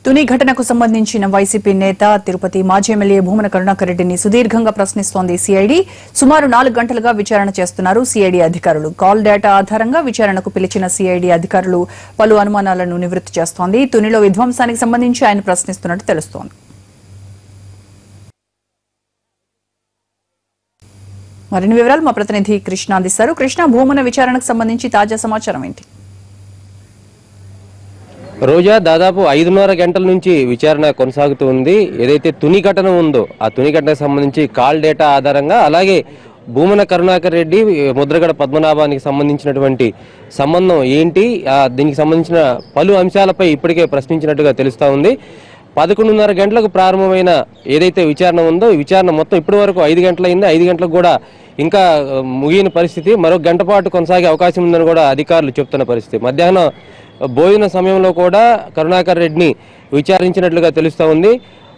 తుని ఘటనకు సంబంధించిన వైసీపీ నేత తిరుపతి మాజీ ఎమ్మెల్యే భూమన కరుణాకర్ రెడ్డిని సుదీర్ఘంగా ప్రశ్నిస్తోంది సిఐడి. సుమారు 4 గంటలుగా విచారణ చేస్తున్నారు సిఐడి అధికారులు. కాల్ డేటా ఆధారంగా విచారణకు పిలిచిన సిఐడి అధికారులు పలు అనుమానాలను నివృత్తి చేస్తోంది. తునిలో విధ్వంసానికి సంబంధించి ఆయన ప్రశ్నిస్తున్నట్టు తెలుస్తోంది. మరిన్ని వివరాలు మా ప్రతినిధి కృష్ణ అందిస్తారు. కృష్ణ, భూమన విచారణకు సంబంధించి తాజా సమాచారం ఏంటి? రోజా దాదాపు 5.5 గంటల నుంచి విచారణ కొనసాగుతూ ఉంది. ఏదైతే తుని ఘటన ఉందో ఆ తుని ఘటనకు సంబంధించి కాల్ డేటా ఆధారంగా, అలాగే భూమన కరుణాకర్ రెడ్డి ముద్రగడ పద్మనాభానికి సంబంధించినటువంటి సంబంధం ఏంటి, దీనికి సంబంధించిన పలు అంశాలపై ఇప్పటికే ప్రశ్నించినట్టుగా తెలుస్తా ఉంది. 11:30 గంటలకు ప్రారంభమైన ఏదైతే విచారణ ఉందో ఈ విచారణ మొత్తం ఇప్పటి వరకు 5 గంటలైంది. 5 గంటలకు కూడా ఇంకా ముగిన పరిస్థితి. మరో గంట పాటు కొనసాగే అవకాశం ఉందని కూడా అధికారులు చెప్తున్న పరిస్థితి. మధ్యాహ్నం భోజన సమయంలో కూడా కరుణాకర్ రెడ్డిని విచారించినట్లుగా తెలుస్తూ ఉంది.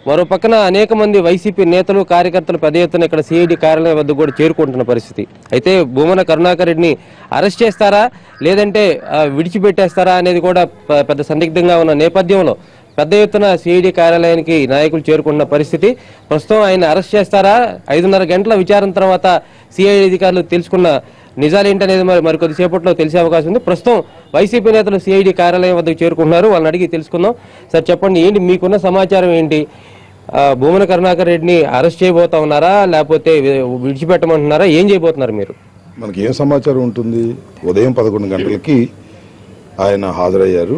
మరో పక్కన అనేక మంది వైసీపీ నేతలు, కార్యకర్తలు పెద్ద ఎత్తున ఇక్కడ సిఐడి కార్యాలయం వద్ద కూడా చేరుకుంటున్న పరిస్థితి. అయితే భూమన కరుణాకర్ రెడ్డిని అరెస్ట్ చేస్తారా లేదంటే విడిచిపెట్టేస్తారా అనేది కూడా పెద్ద సందిగ్ధంగా ఉన్న నేపథ్యంలో పెద్ద ఎత్తున సిఐడి కార్యాలయానికి నాయకులు చేరుకున్న పరిస్థితి. ప్రస్తుతం ఆయన అరెస్ట్ చేస్తారా, 5.5 గంటల విచారణ తర్వాత సిఐడి అధికారులు తెలుసుకున్న నిజాలు ఏంటనేది మరికొద్దిసేపట్లో తెలిసే అవకాశం ఉంది. ప్రస్తుతం వైసీపీ నేతలు సిఐడి కార్యాలయం వద్దకు చేరుకుంటున్నారు. వాళ్ళని అడిగి తెలుసుకుందాం. సార్ చెప్పండి, ఏంటి మీకున్న సమాచారం ఏంటి? భూమన కరుణాకర్ రెడ్డిని అరెస్ట్ చేయబోతా ఉన్నారా లేకపోతే విడిచిపెట్టమంటున్నారా? ఏం చేయబోతున్నారు మీరు? మనకి ఏం సమాచారం ఉంటుంది? ఉదయం 11 గంటలకి ఆయన హాజరయ్యారు.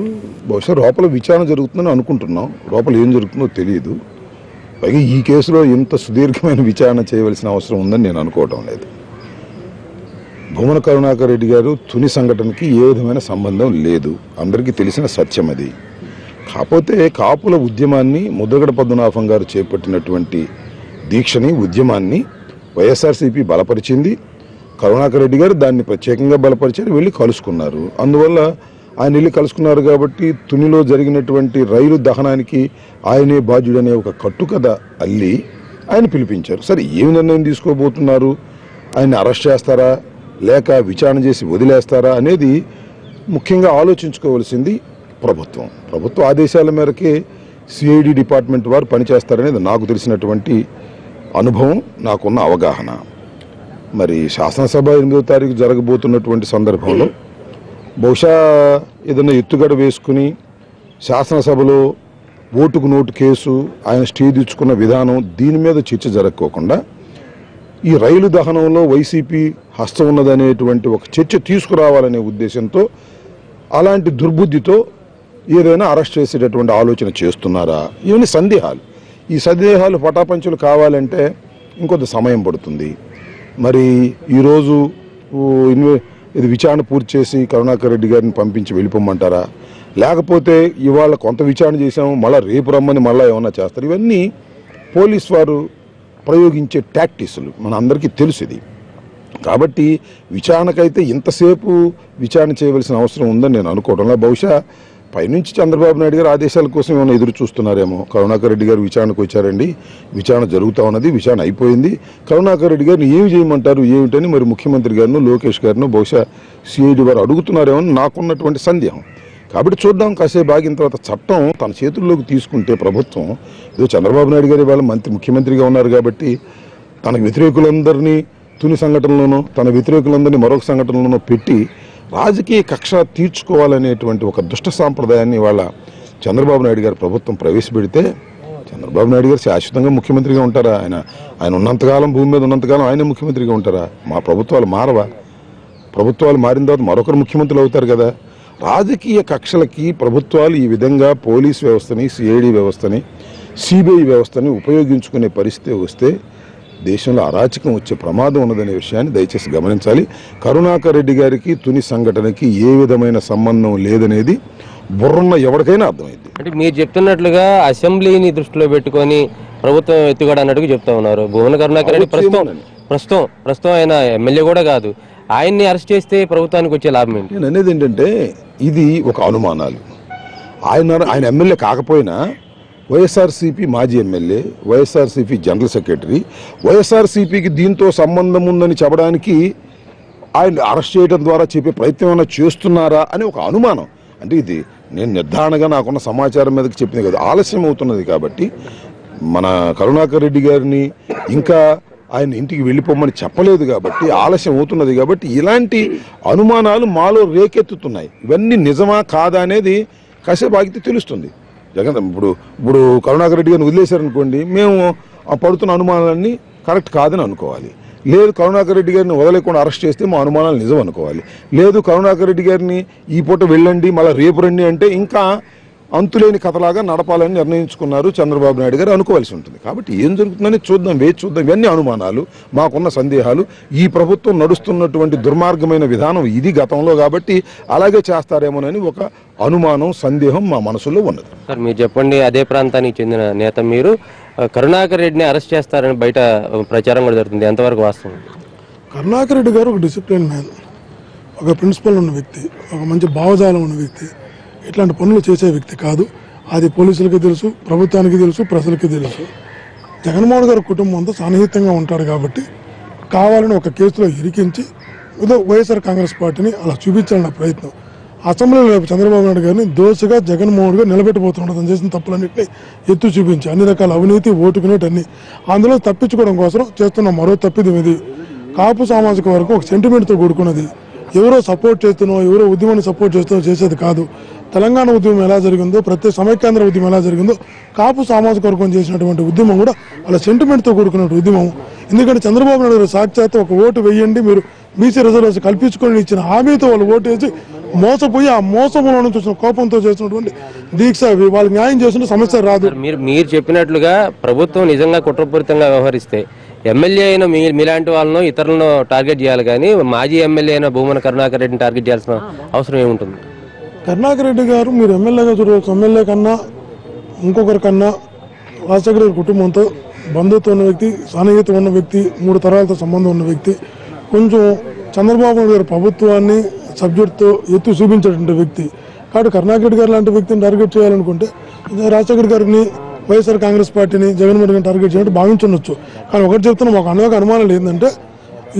బహుశా లోపల విచారణ జరుగుతుందని అనుకుంటున్నాం. లోపల ఏం జరుగుతుందో తెలియదు. పైగా ఈ కేసులో ఇంత సుదీర్ఘమైన విచారణ చేయవలసిన అవసరం ఉందని నేను అనుకోవటం లేదు. భూమన కరుణాకర్ రెడ్డి గారు తుని సంఘటనకి ఏ విధమైన సంబంధం లేదు, అందరికీ తెలిసిన సత్యం అది. కాకపోతే కాపుల ఉద్యమాన్ని, ముద్రగడ పద్మనాభం గారు చేపట్టినటువంటి దీక్షని, ఉద్యమాన్ని వైఎస్ఆర్సీపీ బలపరిచింది. కరుణాకర్ రెడ్డి గారు దాన్ని ప్రత్యేకంగా బలపరిచారు, వెళ్ళి కలుసుకున్నారు. అందువల్ల ఆయన వెళ్ళి కలుసుకున్నారు కాబట్టి తునిలో జరిగినటువంటి రైలు దహనానికి ఆయనే బాధ్యుడనే ఒక కట్టుకథ అల్లి ఆయన పిలిపించారు. సరే, ఏమి నిర్ణయం తీసుకోబోతున్నారు? ఆయన్ని అరెస్ట్ చేస్తారా లేక విచారణ చేసి వదిలేస్తారా అనేది ముఖ్యంగా ఆలోచించుకోవాల్సింది ప్రభుత్వ ఆదేశాల మేరకే సిఐడి డిపార్ట్మెంట్ వారు పనిచేస్తారనేది నాకు తెలిసినటువంటి అనుభవం, నాకున్న అవగాహన. మరి శాసనసభ 8వ తారీఖు జరగబోతున్నటువంటి సందర్భంలో బహుశా ఏదైనా ఎత్తుగడ వేసుకుని శాసనసభలో ఓటుకు నోటు కేసు, ఆయన స్టే తెచ్చుకున్న విధానం, దీని మీద చర్చ జరగకోకుండా ఈ రైలు దహనంలో వైసీపీ హస్తం ఉన్నదనేటువంటి ఒక చర్చ తీసుకురావాలనే ఉద్దేశంతో, అలాంటి దుర్బుద్ధితో ఏదైనా అరెస్ట్ చేసేటటువంటి ఆలోచన చేస్తున్నారా? ఇవన్నీ సందేహాలు. ఈ సందేహాలు పటాపంచులు కావాలంటే ఇంకొంత సమయం పడుతుంది. మరి ఈరోజు ఇది విచారణ పూర్తి చేసి కరుణాకర్ రెడ్డి గారిని పంపించి వెళ్ళిపోమంటారా, లేకపోతే ఇవాళ కొంత విచారణ చేసాము మళ్ళీ రేపు రమ్మని మళ్ళీ ఏమన్నా చేస్తారు? ఇవన్నీ పోలీస్ వారు ప్రయోగించే టాక్టిక్స్లు మన అందరికీ తెలుసు ఇది. కాబట్టి విచారణకైతే ఇంతసేపు విచారణ చేయవలసిన అవసరం ఉందని నేను అనుకోవడంలో, బహుశా పైనుంచి చంద్రబాబు నాయుడు గారు ఆదేశాల కోసం ఏమైనా ఎదురు చూస్తున్నారేమో. కరుణాకర్ రెడ్డి గారు విచారణకు వచ్చారండి, విచారణ జరుగుతూ ఉన్నది, విచారణ అయిపోయింది, కరుణాకర్ రెడ్డి గారిని ఏమి చేయమంటారు ఏమిటని మరి ముఖ్యమంత్రి గారిను, లోకేష్ గారిను బహుశా సిఐడి వారు అడుగుతున్నారేమో నాకున్నటువంటి సందేహం. కాబట్టి చూద్దాం. కాసేపు ఆగిన తర్వాత చట్టం తన చేతుల్లోకి తీసుకుంటే ప్రభుత్వం, ఏదో చంద్రబాబు నాయుడు గారు ఇవాళ ముఖ్యమంత్రిగా ఉన్నారు కాబట్టి తన వ్యతిరేకులందరినీ తుని సంఘటనలోనూ, తన వ్యతిరేకులందరినీ మరొక సంఘటనలోనూ పెట్టి రాజకీయ కక్ష తీర్చుకోవాలనేటువంటి ఒక దుష్ట సాంప్రదాయాన్ని వాళ్ళ చంద్రబాబు నాయుడు గారు ప్రభుత్వం ప్రవేశపెడితే, చంద్రబాబు నాయుడు గారు శాశ్వతంగా ముఖ్యమంత్రిగా ఉంటారా? ఆయన ఉన్నంతకాలం, భూమి మీద ఉన్నంతకాలం ఆయనే ముఖ్యమంత్రిగా ఉంటారా? మా ప్రభుత్వాలు మారవా? ప్రభుత్వాలు మారిన తర్వాత మరొకరు ముఖ్యమంత్రులు అవుతారు కదా. రాజకీయ కక్షలకి ప్రభుత్వాలు ఈ విధంగా పోలీస్ వ్యవస్థని, సిఐడి వ్యవస్థని, సిబిఐ వ్యవస్థని ఉపయోగించుకునే పరిస్థితి వస్తే దేశంలో అరాచకం వచ్చే ప్రమాదం ఉన్నదనే విషయాన్ని దయచేసి గమనించాలి. కరుణాకర్ రెడ్డి గారికి తుని సంఘటనకి ఏ విధమైన సంబంధం లేదనేది బుర్రున్న ఎవరికైనా అర్థమైంది. అంటే మీరు చెప్తున్నట్లుగా అసెంబ్లీని దృష్టిలో పెట్టుకొని ప్రభుత్వం ఎత్తుగడ అన్నట్టుగా చెప్తా ఉన్నారు. భూమన కరుణాకర్ రెడ్డి ప్రస్తుతం ఆయన ఎమ్మెల్యే కూడా కాదు. ఆయన్ని అరెస్ట్ చేస్తే ప్రభుత్వానికి వచ్చే లాభం ఏంటి? నేను అనేది ఏంటంటే, ఇది ఒక అనుమానాలు. ఆయన ఎమ్మెల్యే కాకపోయినా వైఎస్ఆర్సీపీ మాజీ ఎమ్మెల్యే, వైఎస్ఆర్సీపీ జనరల్ సెక్రటరీ, వైఎస్ఆర్సీపీకి దీంతో సంబంధం ఉందని చెప్పడానికి ఆయన అరెస్ట్ చేయడం ద్వారా చెప్పే ప్రయత్నం ఏమైనా చేస్తున్నారా అని ఒక అనుమానం. అంటే ఇది నేను నిర్ధారణగా నాకున్న సమాచారం మీదకి చెప్పింది కదా, ఆలస్యం అవుతున్నది కాబట్టి మన కరుణాకర్ రెడ్డి గారిని ఇంకా ఆయన ఇంటికి వెళ్ళిపోమని చెప్పలేదు కాబట్టి ఆలస్యం అవుతున్నది కాబట్టి ఇలాంటి అనుమానాలు మాలో రేకెత్తుతున్నాయి. ఇవన్నీ నిజమా కాదా అనేది కాసేపు ఆగితే తెలుస్తుంది. ఇప్పుడు కరుణాకర్ రెడ్డి గారిని వదిలేశారనుకోండి, మేము పడుతున్న అనుమానాలన్నీ కరెక్ట్ కాదని అనుకోవాలి. లేదు కరుణాకర్ రెడ్డి గారిని వదలకుండా అరెస్ట్ చేస్తే మా అనుమానాలు నిజం అనుకోవాలి. లేదు కరుణాకర్ రెడ్డి గారిని ఈ పూట వెళ్ళండి మళ్ళీ రేపు రండి అంటే ఇంకా అంతులేని కథలాగా నడపాలని నిర్ణయించుకున్నారు చంద్రబాబు నాయుడు గారు అనుకోవాల్సి ఉంటుంది. కాబట్టి ఏం జరుగుతుందని చూద్దాం, వేచి చూద్దాం. ఇవన్నీ అనుమానాలు, మాకున్న సందేహాలు. ఈ ప్రభుత్వం నడుస్తున్నటువంటి దుర్మార్గమైన విధానం ఇది గతంలో కాబట్టి అలాగే చేస్తారేమోనని ఒక అనుమానం, సందేహం మా మనసులో ఉన్నది. సార్ మీరు చెప్పండి, అదే ప్రాంతానికి చెందిన నేత మీరు, కరుణాకర్ రెడ్డిని అరెస్ట్ చేస్తారని బయట ప్రచారం కూడా జరుగుతుంది, ఎంతవరకు వాస్తవం? కరుణాకర్ రెడ్డి గారు ఒక డిసిప్లిన్ మ్యాన్, ఒక ప్రిన్సిపల్ ఉన్న వ్యక్తి, ఒక మంచి భావజాలం ఉన్న వ్యక్తి, ఇట్లాంటి పనులు చేసే వ్యక్తి కాదు. అది పోలీసులకి తెలుసు, ప్రభుత్వానికి తెలుసు, ప్రజలకి తెలుసు. జగన్మోహన్ గారి కుటుంబం అంతా సన్నిహితంగా ఉంటాడు కాబట్టి కావాలని ఒక కేసులో ఇరికించి ఏదో వైఎస్ఆర్ కాంగ్రెస్ పార్టీని అలా చూపించాలన్న ప్రయత్నం. అసెంబ్లీలో రేపు చంద్రబాబు నాయుడు గారిని దోషగా జగన్మోహన్ గారు నిలబెట్టబోతున్నాడు. తను చేసిన తప్పులన్నింటినీ ఎత్తు చూపించి అన్ని రకాల అవినీతి, ఓటుకునేటి అన్ని అందులో తప్పించుకోవడం కోసం చేస్తున్న మరో తప్పిదం ఇది. కాపు సామాజిక వర్గం ఒక సెంటిమెంట్తో కూడుకున్నది. ఎవరో సపోర్ట్ చేస్తున్నావు, ఎవరో ఉద్యమాన్ని సపోర్ట్ చేస్తున్నావు చేసేది కాదు. తెలంగాణ ఉద్యమం ఎలా జరిగిందో, ప్రతి సమైక్యాంధ్ర ఉద్యమం ఎలా జరిగిందో, కాపు సామాజిక వర్గం చేసినటువంటి ఉద్యమం కూడా వాళ్ళ సెంటిమెంట్తో కూడుకున్న ఉద్యమం. ఎందుకంటే చంద్రబాబు నాయుడు గారు సాక్షాత్ ఒక ఓటు వేయండి, మీరు బీసీ రిజర్వేషన్ కల్పించుకొని ఇచ్చిన హామీతో వాళ్ళు ఓటు వేసి మోసపోయి ఆ మోసంలో నుంచి వచ్చిన కోపంతో చేసినటువంటి దీక్ష వాళ్ళు న్యాయం చేస్తుంటే సమస్య రాదు. మీరు చెప్పినట్లుగా ప్రభుత్వం నిజంగా కుట్రపూరితంగా వ్యవహరిస్తే ఎమ్మెల్యే అయిన మీలాంటి వాళ్ళను ఇతరులను టార్గెట్ చేయాలి, కానీ మాజీ ఎమ్మెల్యే అయిన భూమన కరుణాకర్ రెడ్డిని టార్గెట్ చేయాల్సిన అవసరం ఏముంటుంది? కరుణాకర్ రెడ్డి గారు మీరు ఎమ్మెల్యేగా చూడవచ్చు. ఎమ్మెల్యే కన్నా ఇంకొకరి కన్నా రాజశేఖర రెడ్డి కుటుంబంతో బంధుత్వం ఉన్న వ్యక్తి, సన్నిహితం ఉన్న వ్యక్తి, 3 తరాలతో సంబంధం ఉన్న వ్యక్తి, కొంచెం చంద్రబాబు నాయుడు గారి ప్రభుత్వాన్ని సబ్జెక్ట్తో ఎత్తు చూపించేటువంటి వ్యక్తి. కాబట్టి కరుణాకర్ రెడ్డి గారు లాంటి వ్యక్తిని టార్గెట్ చేయాలనుకుంటే రాజశేఖర గారిని, వైఎస్ఆర్ కాంగ్రెస్ పార్టీని, జగన్మోహన్ గారిని టార్గెట్ చేయాలంటే భావించవచ్చు. కానీ ఒకటి చెప్తున్నా, మాకు అనేక అనుమానాలు ఏంటంటే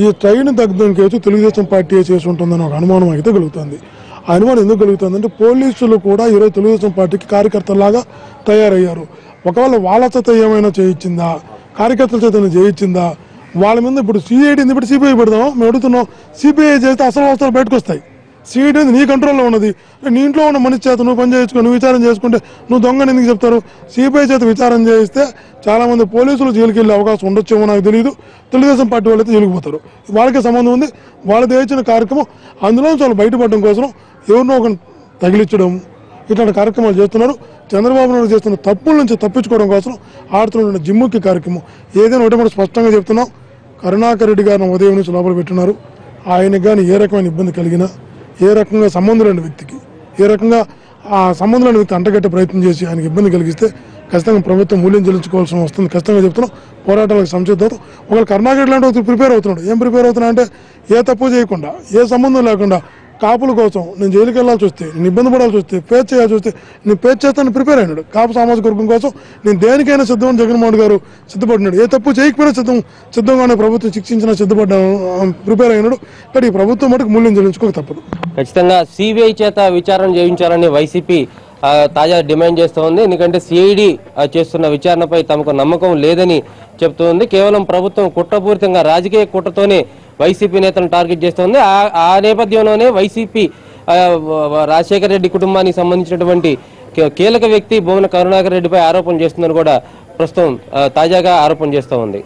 ఈ ట్రైన్ తగ్గడం కేసు తెలుగుదేశం పార్టీ చేసి ఉంటుందని ఒక అనుమానం అయితే కలుగుతుంది. ఆ అనుమానం ఎందుకు కలుగుతుందంటే పోలీసులు కూడా ఈరోజు తెలుగుదేశం పార్టీకి కార్యకర్తలాగా తయారయ్యారు. ఒకవేళ వాళ్ళ చేత ఏమైనా చేయించిందా, కార్యకర్తల చేత చేయించిందా, వాళ్ళ మీద ఇప్పుడు సిఐడి ఇప్పుడు సిబిఐ పెడదాం మేము అడుగుతున్నాం. సిబిఐ చేస్తే అసలు అవసరాలు బయటకు వస్తాయి. సిఐడి నీ కంట్రోల్లో ఉన్నది. నీ ఇంట్లో ఉన్న మనిషి చేత నువ్వు పని చేయించుకో, నువ్వు విచారం చేసుకుంటే నువ్వు దొంగని ఎందుకు చెప్తారు? సిబిఐ చేత విచారం చేయిస్తే చాలా మంది పోలీసులు జైలుకి వెళ్ళే అవకాశం ఉండొచ్చేమో నాకు తెలియదు. తెలుగుదేశం పార్టీ వాళ్ళైతే జైలుకుపోతారు. వాళ్ళకే సంబంధం ఉంది. వాళ్ళది చేయించిన కార్యక్రమం అందులో వాళ్ళు బయటపడడం కోసం ఎవరినో ఒక తగిలించడం ఇట్లాంటి కార్యక్రమాలు చేస్తున్నారు. చంద్రబాబు నాయుడు చేస్తున్న తప్పుల నుంచి తప్పించుకోవడం కోసం ఆడుతున్న జిమ్ముకి కార్యక్రమం. ఏదైనా ఒకటి మనం స్పష్టంగా చెప్తున్నాం, కరుణాకర్ రెడ్డి గారిని ఉదయం నుంచి లోపల పెట్టున్నారు. ఆయనకు కానీ ఏ రకమైన ఇబ్బంది కలిగినా, ఏ రకంగా సంబంధం లేని వ్యక్తికి, ఏ రకంగా ఆ సంబంధం లేని వ్యక్తి అంటగట్టే ప్రయత్నం చేసి ఆయనకి ఇబ్బంది కలిగిస్తే ఖచ్చితంగా ప్రభుత్వం మూల్యం చెల్లించుకోవాల్సి వస్తుంది. ఖచ్చితంగా చెప్తున్నాం, పోరాటాలకు సంసిద్ధం. ఒకవేళ కరుణాకర్ లాంటి వ్యక్తి ప్రిపేర్ అవుతున్నాడు. ఏం ప్రిపేర్ అవుతున్నా అంటే ఏ తప్పు చేయకుండా, ఏ సంబంధం లేకుండా కాపుల కోసం నేను జైలుకి వెళ్ళాల్సి వస్తే, నేను ఇబ్బంది పడాల్సి వస్తే, పేచ్ చేయాల్సి వస్తే నేను పేచ్ చేస్తాను ప్రిపేర్ అయినాడు. కాపు సామాజిక వర్గం కోసం నేను దేనికైనా సిద్ధం అని జగన్మోహన్ గారు సిద్ధపడినాడు. ఏ తప్పు చేయకపోయినా సిద్ధంగానే ప్రభుత్వం శిక్షించినా సిద్ధపడ్డాను, ప్రిపేర్ అయినాడు. కానీ ఈ ప్రభుత్వం మటుకు మూల్యం చెల్లించుకోక తప్పదు. ఖచ్చితంగా సిబిఐ చేత విచారణ చేయించాలని వైసీపీ తాజా డిమాండ్ చేస్తోంది. ఎందుకంటే సిఐడి చేస్తున్న విచారణపై తమకు నమ్మకం లేదని చెప్తోంది. కేవలం ప్రభుత్వం కుట్రపూరితంగా రాజకీయ కుట్రతోనే వైసీపీ నేతలను టార్గెట్ చేస్తోంది. ఆ నేపథ్యంలోనే వైసీపీ రాజశేఖర రెడ్డి కుటుంబానికి సంబంధించినటువంటి కీలక వ్యక్తి భూమన కరుణాకర్ రెడ్డిపై ఆరోపణలు చేస్తుందని కూడా ప్రస్తుతం తాజాగా ఆరోపణ చేస్తూ ఉంది.